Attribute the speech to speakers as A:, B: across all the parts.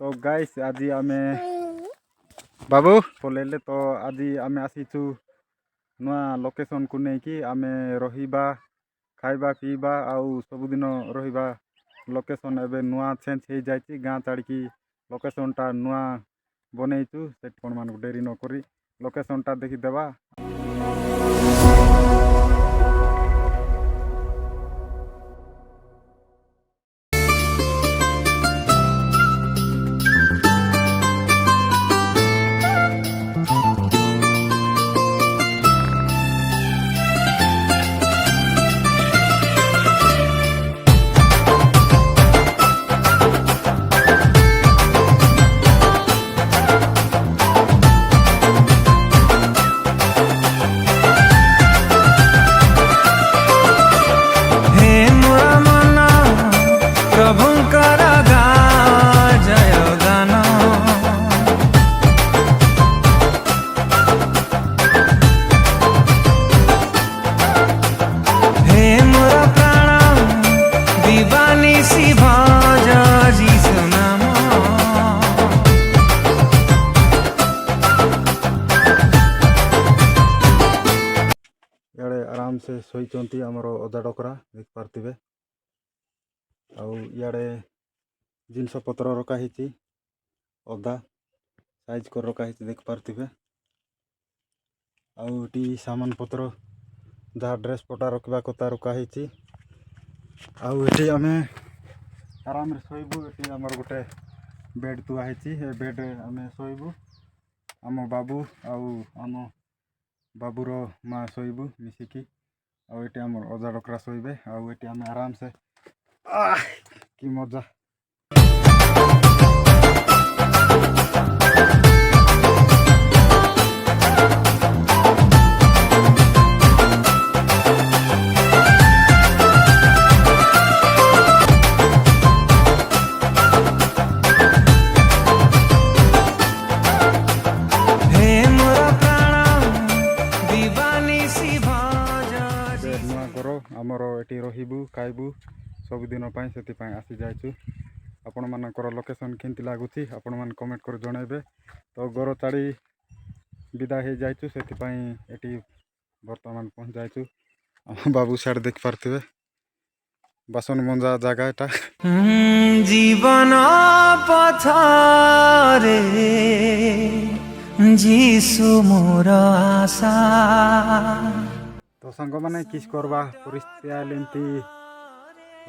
A: तो गाइस आज आमे बाबू बोलेले तो आज आमे आसीचु नुआ लोकेशन को नहीं कि आमे रहिबा खाइबा पीबा आउ सबुदिन रहिबा लोकेशन एबे नुआ चेंज हो जाइछि गाँ छाड़ी लोकेशन टा नुआ बनैचु से कोन मान डेरी न करी लोकेशन टा देखि देबा। आराम से शोचंती आमर अदा डकरा देख पार्थिबे आड़े जिनस पत्र रखाही अदा साइज कर रखाही देख पार्थिबे आउटी सामान पत्र जहाँ ड्रेस पटा रखा कथा रखाही आउटी आम आराम शोबू ये आमर गोटे बेड तुआही बेड आम शोबू आम बाबू आम बाबूर माँ शोबू मिसिकी आउटी आम अजा डकरा शोबे आउटी आम आराम से कि मजा आमर ये रहीबू खाइबू सबुदिन से आसी जाइचु आपण मानकर लोकेशन केमती लगुच आपण मान कमेंट कर जनइबे। तो घर छाड़ी विदा हो जाइचु से बर्तमान पहुँच जाइचु बाबू साइड देख पार्थिबे बासन मंजा जगह एटा
B: जीवन पथरे जीसु मोर आशा।
A: तो सांग मैंने किस करवा परिस्थिति आमती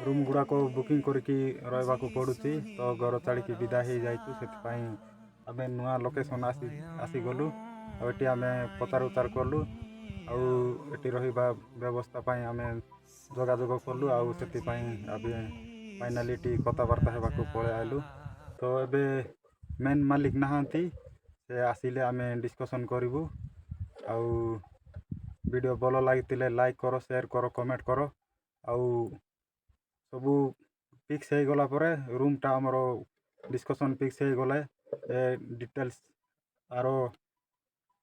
A: रूम गुड़ाक बुकिंग करके रहा पड़ुची तो घर छाड़ी विदा हो जाइचु से आम नुआ लोकेशन आसी गलु आम पचार उचार कलु आटी रहा व्यवस्था आम जोगाजोग कलु से फाइनाली कथबार्ता होगा पड़े आलु। तो एबे मेन मालिक नहांती से आसिले आम डिस्कसन करूँ वीडियो भल लगी लाइक करो शेयर करो कमेंट करो सबू फिक्स हो गला परे रूम टा आमर डिस्कसन फिक्स हो गले डिटेल्स आरो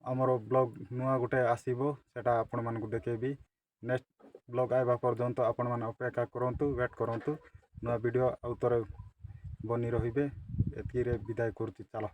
A: आमर ब्लॉग नुआ गोटे आसीबो सेटा आपण मानकु देखेबी नेक्स्ट ब्लॉग आइबा पर्यंत आपण मान अपेक्षा करंतु वेट करंतु नुआ वीडियो आउतरे बनी रहिबे एतिरे विदाय करती चलो।